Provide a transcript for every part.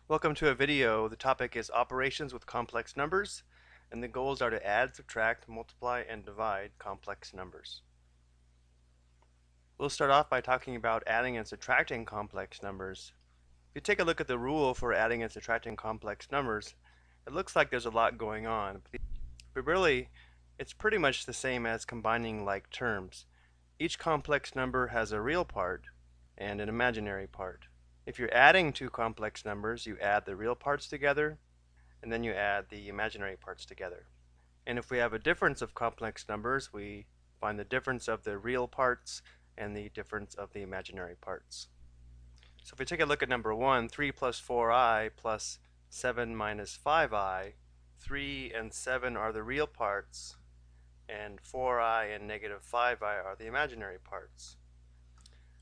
Welcome to a video. The topic is operations with complex numbers, and the goals are to add, subtract, multiply, and divide complex numbers. We'll start off by talking about adding and subtracting complex numbers. If you take a look at the rule for adding and subtracting complex numbers, it looks like there's a lot going on, but really it's pretty much the same as combining like terms. Each complex number has a real part and an imaginary part. If you're adding two complex numbers, you add the real parts together, and then you add the imaginary parts together. And if we have a difference of complex numbers, we find the difference of the real parts and the difference of the imaginary parts. So if we take a look at number 1, 3 plus 4i plus 7 minus 5i, 3 and 7 are the real parts, and 4i and negative 5i are the imaginary parts.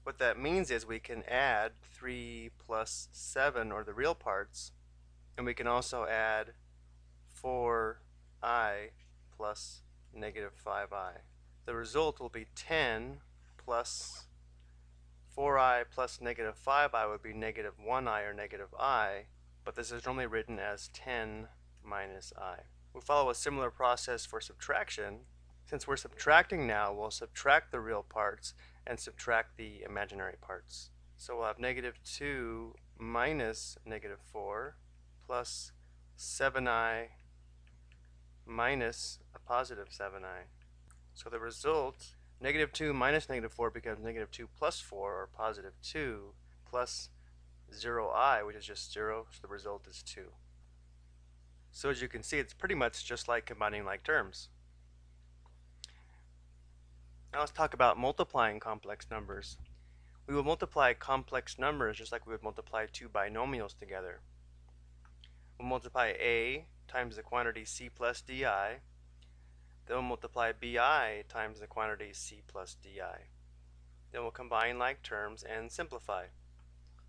What that means is we can add 3 plus 7, or the real parts, and we can also add 4i plus negative 5i. The result will be 10 plus 4i plus negative 5i would be negative 1i or negative I, but this is normally written as 10 minus I. We follow a similar process for subtraction. Since we're subtracting now, we'll subtract the real parts and subtract the imaginary parts. So we'll have negative 2 minus negative 4 plus 7i minus a positive 7i. So the result, negative 2 minus negative 4 becomes negative 2 plus 4, or positive 2, plus 0i, which is just 0, so the result is 2. So as you can see, it's pretty much just like combining like terms. Now let's talk about multiplying complex numbers. We will multiply complex numbers just like we would multiply two binomials together. We'll multiply a times the quantity c plus di, then we'll multiply bi times the quantity c plus di. Then we'll combine like terms and simplify.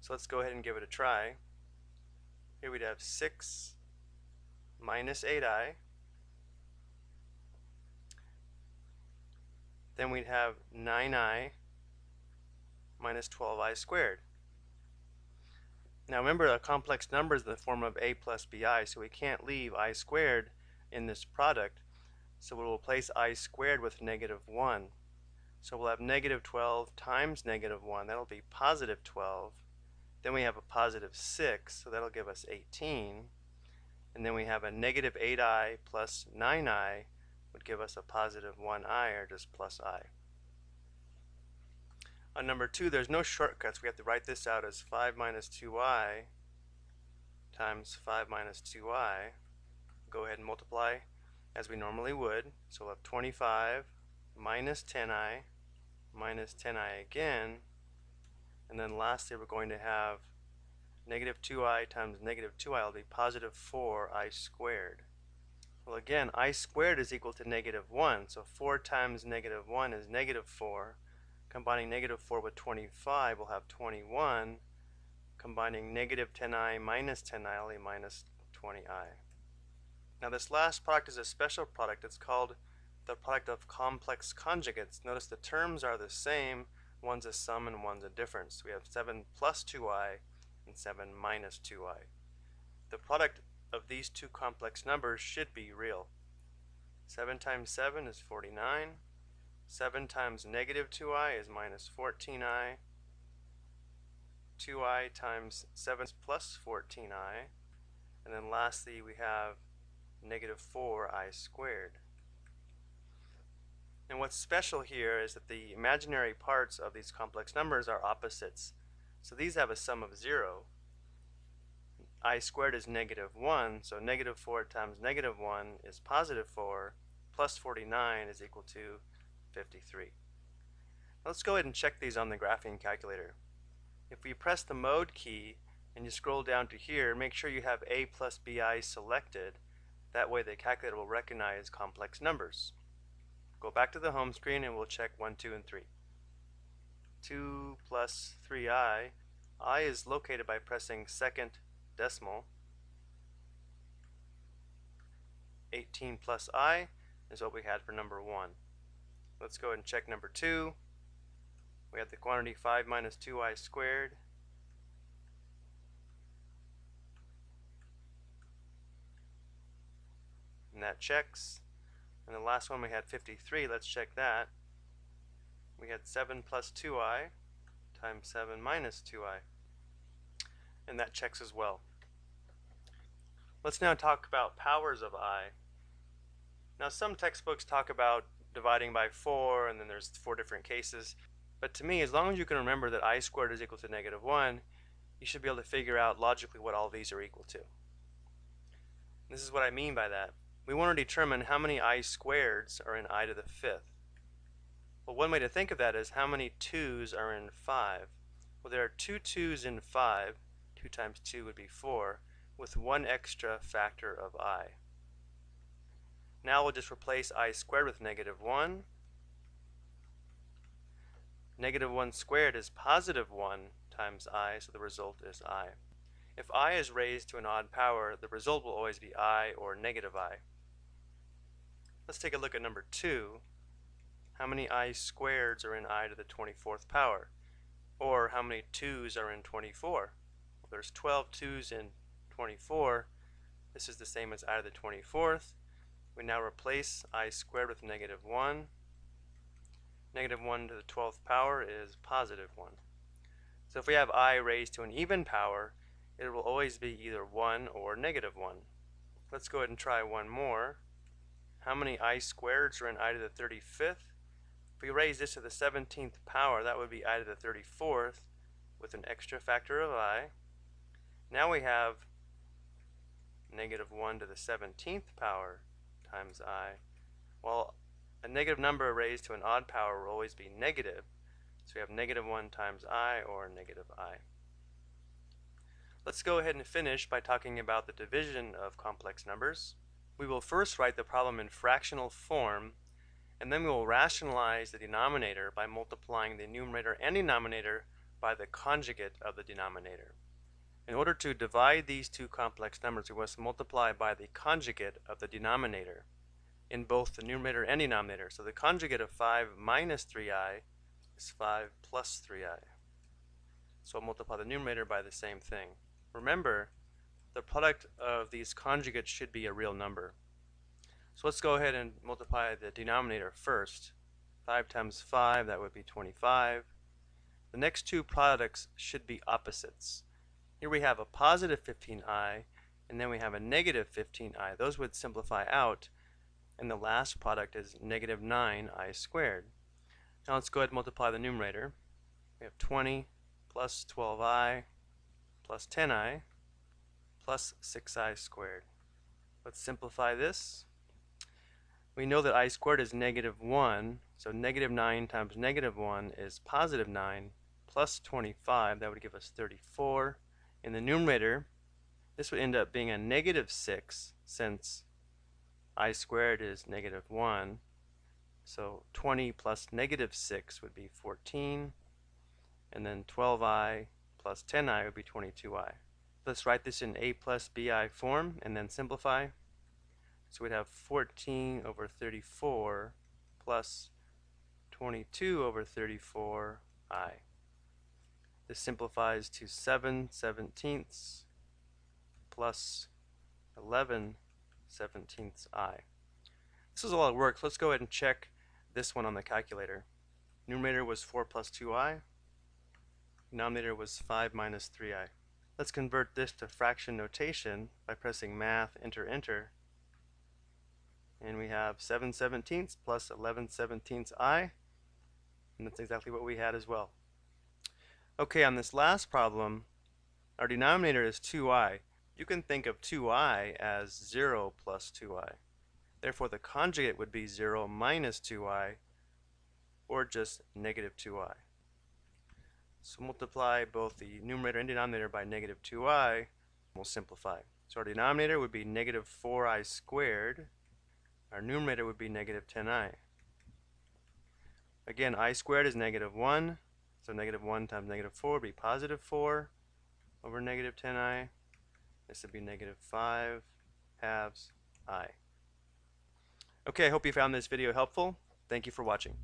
So let's go ahead and give it a try. Here we'd have 6 minus 8i. Then we'd have 9i minus 12i squared. Now remember, a complex number is in the form of a plus bi, so we can't leave I squared in this product. So we'll replace I squared with negative 1. So we'll have negative 12 times negative 1. That'll be positive 12. Then we have a positive 6, so that'll give us 18. And then we have a negative 8i plus 9i would give us a positive 1i, or just plus I. On number 2, there's no shortcuts. We have to write this out as 5 minus 2i times 5 minus 2i. Go ahead and multiply as we normally would. So we'll have 25 minus 10i minus 10i again. And then lastly, we're going to have negative 2i times negative 2i will be positive 4i squared. Well, again, I squared is equal to negative 1, so 4 times negative 1 is negative 4. Combining negative 4 with 25, we'll have 21. Combining negative 10i minus 10i will be minus 20i. Now this last product is a special product. It's called the product of complex conjugates. Notice the terms are the same. One's a sum and one's a difference. We have 7 plus 2i and 7 minus 2i. The product of these two complex numbers should be real. 7 times 7 is 49. 7 times negative 2i is minus 14i. 2i times 7 is plus 14i. And then lastly, we have negative 4i squared. And what's special here is that the imaginary parts of these complex numbers are opposites. So these have a sum of 0. I squared is negative 1, so negative 4 times negative 1 is positive 4, plus 49 is equal to 53. Now let's go ahead and check these on the graphing calculator. If we press the mode key and you scroll down to here, make sure you have a plus bi selected. That way the calculator will recognize complex numbers. Go back to the home screen and we'll check 1, 2, and 3. 2 plus 3i. I is located by pressing second decimal. 18 plus I is what we had for number 1. Let's go ahead and check number 2. We have the quantity 5 minus 2i squared and that checks. And the last one we had 53, let's check that. We had 7 plus 2i times 7 minus 2i, and that checks as well. Let's now talk about powers of I. Now some textbooks talk about dividing by 4, and then there's 4 different cases. But to me, as long as you can remember that I squared is equal to negative 1, you should be able to figure out logically what all these are equal to. This is what I mean by that. We want to determine how many I squareds are in I to the 5th. Well, one way to think of that is how many 2's are in 5. Well, there are 2 2's in 5. 2 times 2 would be 4, with one extra factor of I. Now we'll just replace I squared with negative 1. Negative 1 squared is positive 1 times I, so the result is I. If I is raised to an odd power, the result will always be I or negative I. Let's take a look at number 2. How many I squareds are in I to the 24th power? Or how many 2's are in 24? Well, there's 12 2's in 24. This is the same as I to the 24th. We now replace I squared with negative 1. Negative 1 to the 12th power is positive 1. So if we have I raised to an even power, it will always be either 1 or negative 1. Let's go ahead and try one more. How many I squareds are in I to the 35th? If we raise this to the 17th power, that would be I to the 34th with an extra factor of I. Now we have negative 1 to the 17th power times I. Well, a negative number raised to an odd power will always be negative. So we have negative 1 times I or negative I. Let's go ahead and finish by talking about the division of complex numbers. We will first write the problem in fractional form, and then we will rationalize the denominator by multiplying the numerator and denominator by the conjugate of the denominator. In order to divide these two complex numbers, we must multiply by the conjugate of the denominator in both the numerator and denominator. So the conjugate of 5 minus 3i is 5 plus 3i. So I'll multiply the numerator by the same thing. Remember, the product of these conjugates should be a real number. So let's go ahead and multiply the denominator first. 5 times 5, that would be 25. The next two products should be opposites. Here we have a positive 15i, and then we have a negative 15i. Those would simplify out, and the last product is negative 9i squared. Now let's go ahead and multiply the numerator. We have 20 plus 12i plus 10i plus 6i squared. Let's simplify this. We know that I squared is negative 1, so negative 9 times negative 1 is positive 9 plus 25. That would give us 34. In the numerator, this would end up being a negative 6 since I squared is negative 1. So 20 plus negative 6 would be 14. And then 12i plus 10i would be 22i. Let's write this in a plus bi form and then simplify. So we'd have 14 over 34 plus 22 over 34i. This simplifies to 7/17 plus 11/17 I. This is a lot of work. Let's go ahead and check this one on the calculator. Numerator was 4 plus 2i. Denominator was 5 minus 3i. Let's convert this to fraction notation by pressing Math, enter, enter. And we have 7/17 plus 11/17 I. And that's exactly what we had as well. Okay, on this last problem, our denominator is 2i. You can think of 2i as 0 plus 2i. Therefore, the conjugate would be 0 minus 2i, or just negative 2i. So multiply both the numerator and denominator by negative 2i, and we'll simplify. So our denominator would be negative 4i squared. Our numerator would be negative 10i. Again, I squared is negative 1. So negative 1 times negative 4 would be positive 4 over negative 10i. This would be negative 5 halves I. Okay, I hope you found this video helpful. Thank you for watching.